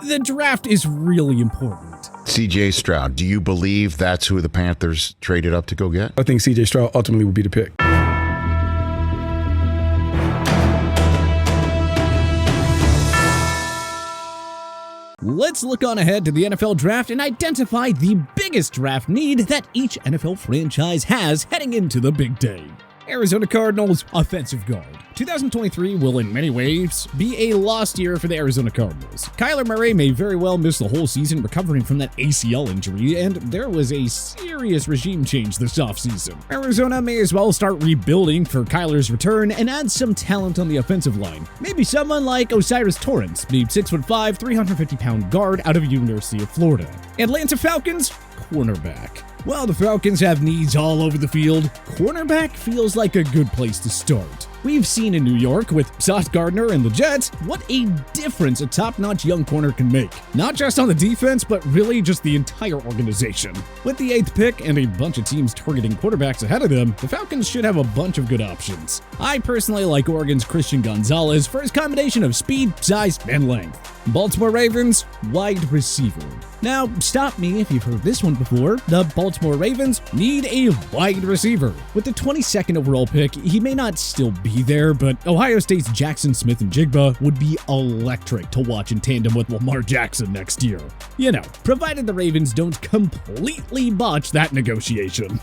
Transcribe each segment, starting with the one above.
The draft is really important. C.J. Stroud, do you believe that's who the Panthers traded up to go get? I think C.J. Stroud ultimately would be the pick. Let's look on ahead to the NFL draft and identify the biggest draft need that each NFL franchise has heading into the big day. Arizona Cardinals offensive guard. 2023 will in many ways be a lost year for the Arizona Cardinals. Kyler Murray may very well miss the whole season recovering from that ACL injury, and there was a serious regime change this offseason. Arizona may as well start rebuilding for Kyler's return and add some talent on the offensive line. Maybe someone like Osiris Torrance, the 6'5", 350-pound guard out of University of Florida. Atlanta Falcons, cornerback. While the Falcons have needs all over the field, cornerback feels like a good place to start. We've seen in New York with Sauce Gardner and the Jets what a difference a top-notch young corner can make. Not just on the defense, but really just the entire organization. With the 8th pick and a bunch of teams targeting quarterbacks ahead of them, the Falcons should have a bunch of good options. I personally like Oregon's Christian Gonzalez for his combination of speed, size, and length. Baltimore Ravens, wide receiver. Now, stop me if you've heard this one before. The Baltimore Ravens need a wide receiver. With the 22nd overall pick, he may not still be there, but Ohio State's Jackson Smith-Njigba would be electric to watch in tandem with Lamar Jackson next year. You know, provided the Ravens don't completely botch that negotiation.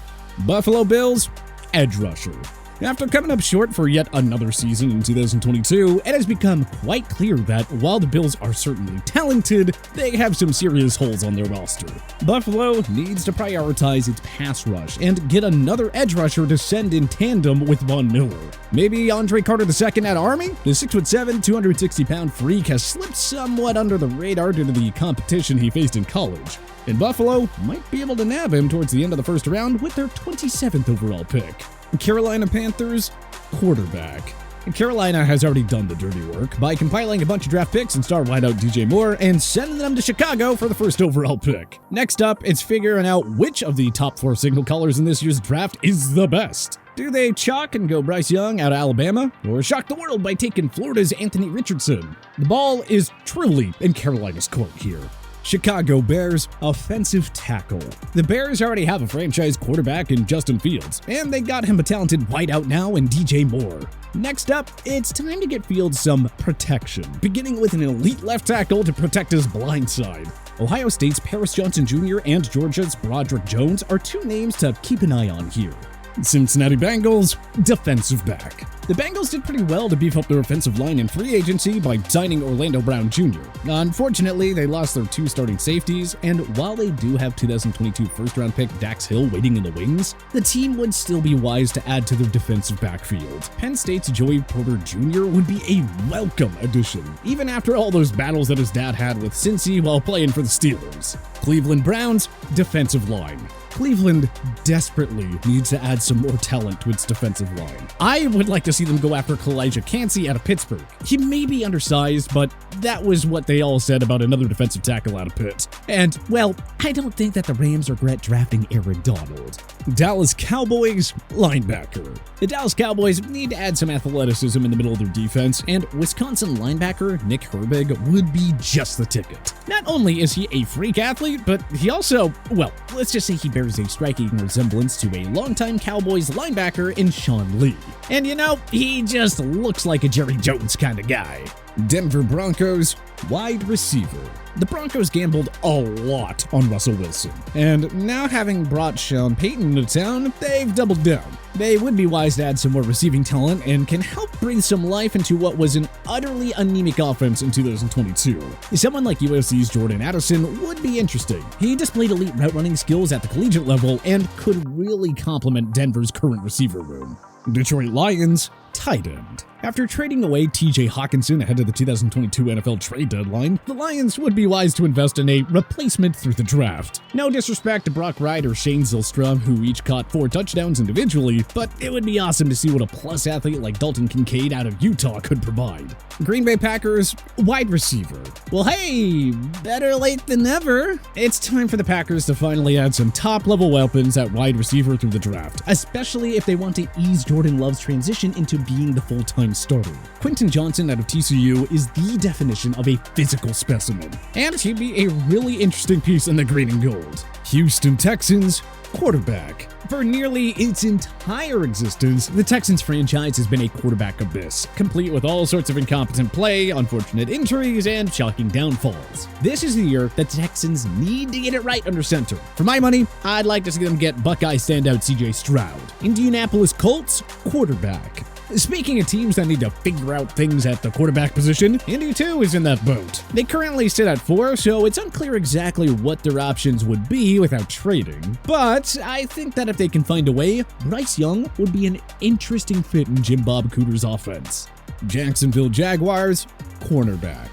Buffalo Bills, edge rusher. After coming up short for yet another season in 2022, it has become quite clear that while the Bills are certainly talented, they have some serious holes on their roster. Buffalo needs to prioritize its pass rush and get another edge rusher to send in tandem with Von Miller. Maybe Andre Carter II at Army? The 6'7", 260-pound freak has slipped somewhat under the radar due to the competition he faced in college. And Buffalo might be able to nab him towards the end of the first round with their 27th overall pick. Carolina Panthers, quarterback. Carolina has already done the dirty work by compiling a bunch of draft picks and star wideout DJ Moore and sending them to Chicago for the first overall pick. Next up, it's figuring out which of the top 4 signal callers in this year's draft is the best. Do they chalk and go Bryce Young out of Alabama, or shock the world by taking Florida's Anthony Richardson? The ball is truly in Carolina's court here. Chicago Bears offensive tackle. The Bears already have a franchise quarterback in Justin Fields, and they got him a talented wideout now in DJ Moore. Next up, it's time to get Fields some protection, beginning with an elite left tackle to protect his blind side. Ohio State's Paris Johnson Jr. and Georgia's Broderick Jones are 2 names to keep an eye on here. Cincinnati Bengals, defensive back. The Bengals did pretty well to beef up their offensive line in free agency by signing Orlando Brown Jr. Unfortunately, they lost their 2 starting safeties, and while they do have 2022 first-round pick Dax Hill waiting in the wings, the team would still be wise to add to their defensive backfield. Penn State's Joey Porter Jr. would be a welcome addition, even after all those battles that his dad had with Cincy while playing for the Steelers. Cleveland Browns, defensive line. Cleveland desperately needs to add some more talent to its defensive line. I would like to see them go after Kalijah Kancey out of Pittsburgh. He may be undersized, but that was what they all said about another defensive tackle out of Pitt. And, well, I don't think that the Rams regret drafting Aaron Donald. Dallas Cowboys, linebacker. The Dallas Cowboys need to add some athleticism in the middle of their defense, and Wisconsin linebacker Nick Herbig would be just the ticket. Not only is he a freak athlete, but he also, well, let's just say he bears a striking resemblance to a longtime Cowboys linebacker in Sean Lee. And you know, he just looks like a Jerry Jones kind of guy. Denver Broncos, wide receiver. The Broncos gambled a lot on Russell Wilson, and now having brought Sean Payton to town, they've doubled down. They would be wise to add some more receiving talent and can help breathe some life into what was an utterly anemic offense in 2022. Someone like USC's Jordan Addison would be interesting. He displayed elite route running skills at the collegiate level and could really complement Denver's current receiver room. Detroit Lions, tight end. After trading away TJ Hawkinson ahead of the 2022 NFL trade deadline, the Lions would be wise to invest in a replacement through the draft. No disrespect to Brock Wright or Shane Zylstra, who each caught 4 touchdowns individually, but it would be awesome to see what a plus athlete like Dalton Kincaid out of Utah could provide. Green Bay Packers, wide receiver. Well, hey, better late than never. It's time for the Packers to finally add some top-level weapons at wide receiver through the draft, especially if they want to ease Jordan Love's transition into being the full-time starter. Quentin Johnson out of TCU is the definition of a physical specimen, and he'd be a really interesting piece in the green and gold. Houston Texans quarterback. For nearly its entire existence, the Texans franchise has been a quarterback abyss, complete with all sorts of incompetent play, unfortunate injuries, and shocking downfalls. This is the year that the Texans need to get it right under center. For my money, I'd like to see them get Buckeye standout CJ Stroud. Indianapolis Colts quarterback. Speaking of teams that need to figure out things at the quarterback position, Indy too is in that boat. They currently sit at 4, so it's unclear exactly what their options would be without trading. But I think that if they can find a way, Bryce Young would be an interesting fit in Jim Bob Cooter's offense. Jacksonville Jaguars cornerback.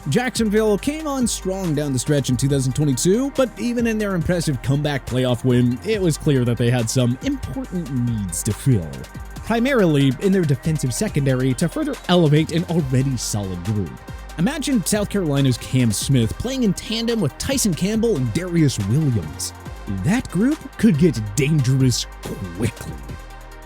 Jacksonville came on strong down the stretch in 2022, but even in their impressive comeback playoff win, it was clear that they had some important needs to fill. Primarily in their defensive secondary to further elevate an already solid group. Imagine South Carolina's Cam Smith playing in tandem with Tyson Campbell and Darius Williams. That group could get dangerous quickly.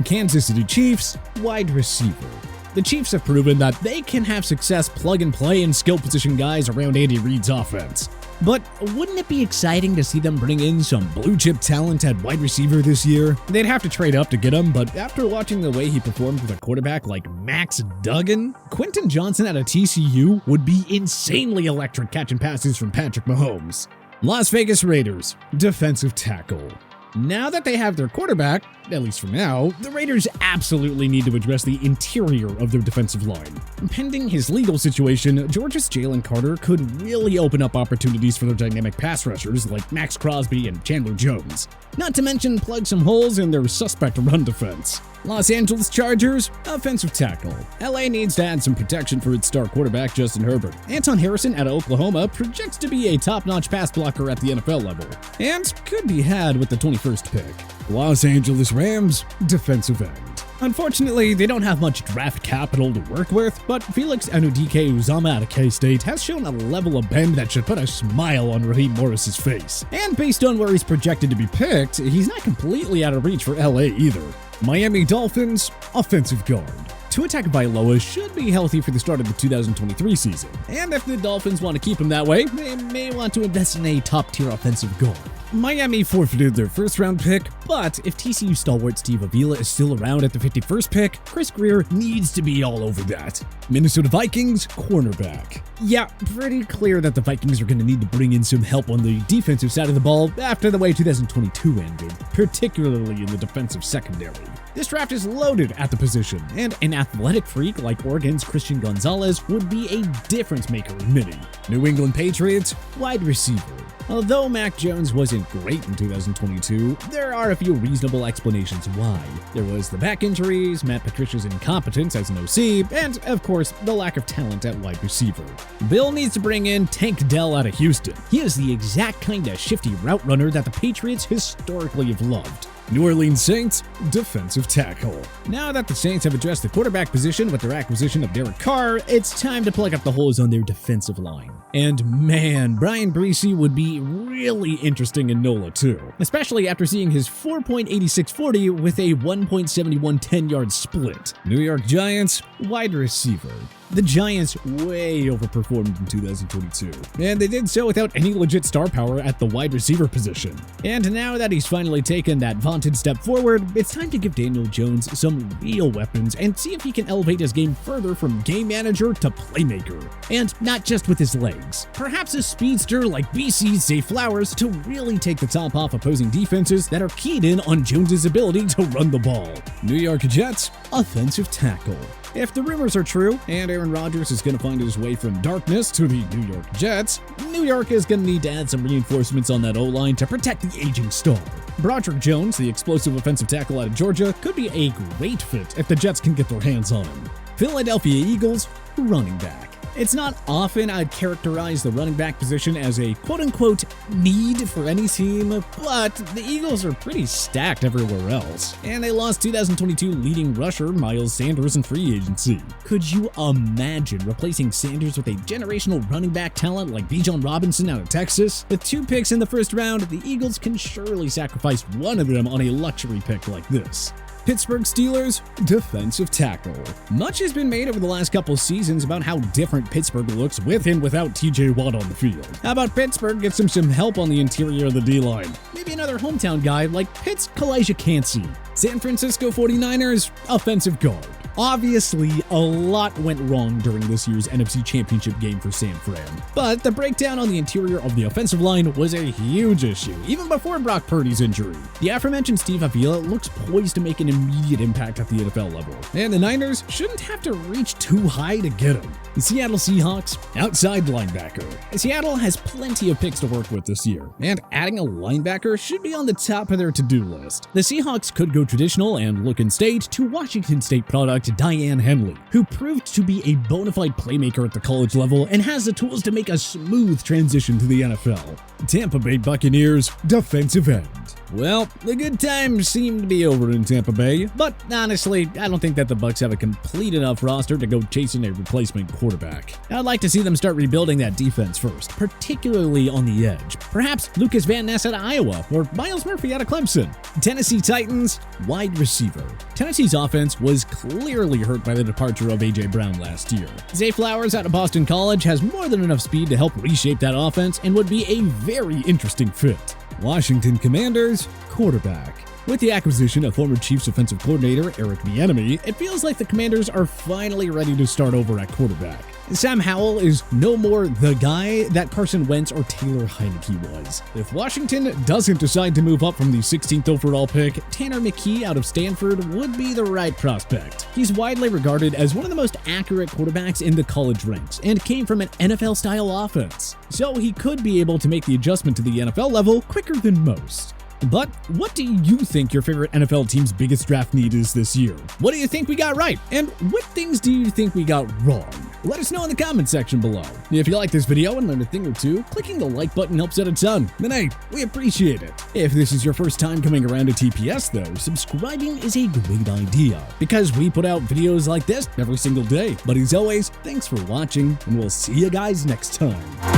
Kansas City Chiefs wide receiver. The Chiefs have proven that they can have success plug-and-play and skill position guys around Andy Reid's offense. But wouldn't it be exciting to see them bring in some blue-chip talent at wide receiver this year? They'd have to trade up to get him, but after watching the way he performed with a quarterback like Max Duggan, Quentin Johnson at a TCU would be insanely electric catching passes from Patrick Mahomes. Las Vegas Raiders defensive tackle. Now that they have their quarterback, at least for now, the Raiders absolutely need to address the interior of their defensive line. Pending his legal situation, Georgia's Jalen Carter could really open up opportunities for their dynamic pass rushers like Max Crosby and Chandler Jones. Not to mention plug some holes in their suspect run defense. Los Angeles Chargers offensive tackle. LA needs to add some protection for its star quarterback Justin Herbert. Anton Harrison out of Oklahoma projects to be a top-notch pass blocker at the NFL level, and could be had with the 21st pick. Los Angeles Rams defensive end. Unfortunately, they don't have much draft capital to work with, but Felix Anudike-Uzomah out of K-State has shown a level of bend that should put a smile on Raheem Morris's face. And based on where he's projected to be picked, he's not completely out of reach for LA either. Miami Dolphins offensive guard. Tua Tagovailoa should be healthy for the start of the 2023 season, and if the Dolphins want to keep him that way, they may want to invest in a top-tier offensive guard. Miami forfeited their first-round pick, but if TCU stalwart Steve Avila is still around at the 51st pick, Chris Greer needs to be all over that. Minnesota Vikings cornerback. Yeah, pretty clear that the Vikings are going to need to bring in some help on the defensive side of the ball after the way 2022 ended, particularly in the defensive secondary. This draft is loaded at the position, and an athletic freak like Oregon's Christian Gonzalez would be a difference maker in many. New England Patriots wide receiver. Although Mac Jones wasn't great in 2022, there are a few reasonable explanations why. There was the back injuries, Matt Patricia's incompetence as an OC, and, of course, the lack of talent at wide receiver. Bill needs to bring in Tank Dell out of Houston. He is the exact kind of shifty route runner that the Patriots historically have loved. New Orleans Saints defensive tackle. Now that the Saints have addressed the quarterback position with their acquisition of Derek Carr, it's time to plug up the holes on their defensive line. And man, Brian Breesy would be really interesting in NOLA too, especially after seeing his 4.8640 with a 1.71 10-yard split. New York Giants wide receiver. The Giants way overperformed in 2022, and they did so without any legit star power at the wide receiver position. And now that he's finally taken that vaunted step forward, it's time to give Daniel Jones some real weapons and see if he can elevate his game further from game manager to playmaker. And not just with his legs. Perhaps a speedster like BC's Zay Flowers to really take the top off opposing defenses that are keyed in on Jones's ability to run the ball. New York Jets offensive tackle. If the rumors are true, and Aaron Rodgers is going to find his way from darkness to the New York Jets, New York is going to need to add some reinforcements on that O-line to protect the aging star. Broderick Jones, the explosive offensive tackle out of Georgia, could be a great fit if the Jets can get their hands on him. Philadelphia Eagles running back. It's not often I'd characterize the running back position as a quote-unquote need for any team, but the Eagles are pretty stacked everywhere else, and they lost 2022 leading rusher Miles Sanders in free agency. Could you imagine replacing Sanders with a generational running back talent like Bijan Robinson out of Texas? With 2 picks in the first round, the Eagles can surely sacrifice one of them on a luxury pick like this. Pittsburgh Steelers defensive tackle. Much has been made over the last couple seasons about how different Pittsburgh looks with and without TJ Watt on the field. How about Pittsburgh gets him some help on the interior of the D-line? Maybe another hometown guy like Pitt's Kalijah Cansey. San Francisco 49ers offensive guard. Obviously, a lot went wrong during this year's NFC Championship game for San Fran, but the breakdown on the interior of the offensive line was a huge issue, even before Brock Purdy's injury. The aforementioned Steve Avila looks poised to make an immediate impact at the NFL level, and the Niners shouldn't have to reach too high to get him. The Seattle Seahawks, outside linebacker. Seattle has plenty of picks to work with this year, and adding a linebacker should be on the top of their to-do list. The Seahawks could go traditional and look instead to Washington State product Diane Henley, who proved to be a bona fide playmaker at the college level and has the tools to make a smooth transition to the NFL. Tampa Bay Buccaneers defensive end. Well, the good times seem to be over in Tampa Bay, but honestly, I don't think that the Bucs have a complete enough roster to go chasing a replacement quarterback. I'd like to see them start rebuilding that defense first, particularly on the edge. Perhaps Lucas Van Ness out of Iowa or Miles Murphy out of Clemson. Tennessee Titans wide receiver. Tennessee's offense was clearly hurt by the departure of A.J. Brown last year. Zay Flowers out of Boston College has more than enough speed to help reshape that offense and would be a very interesting fit. Washington Commanders quarterback. With the acquisition of former Chiefs offensive coordinator Eric Bieniemy, it feels like the Commanders are finally ready to start over at quarterback. Sam Howell is no more the guy that Carson Wentz or Taylor Heineke was. If Washington doesn't decide to move up from the 16th overall pick, Tanner McKee out of Stanford would be the right prospect. He's widely regarded as one of the most accurate quarterbacks in the college ranks and came from an NFL-style offense, so he could be able to make the adjustment to the NFL level quicker than most. But what do you think your favorite NFL team's biggest draft need is this year? What do you think we got right? And what things do you think we got wrong? Let us know in the comment section below. If you like this video and learned a thing or two, clicking the like button helps out a ton. And hey, we appreciate it. If this is your first time coming around to TPS though, subscribing is a great idea because we put out videos like this every single day. But as always, thanks for watching and we'll see you guys next time.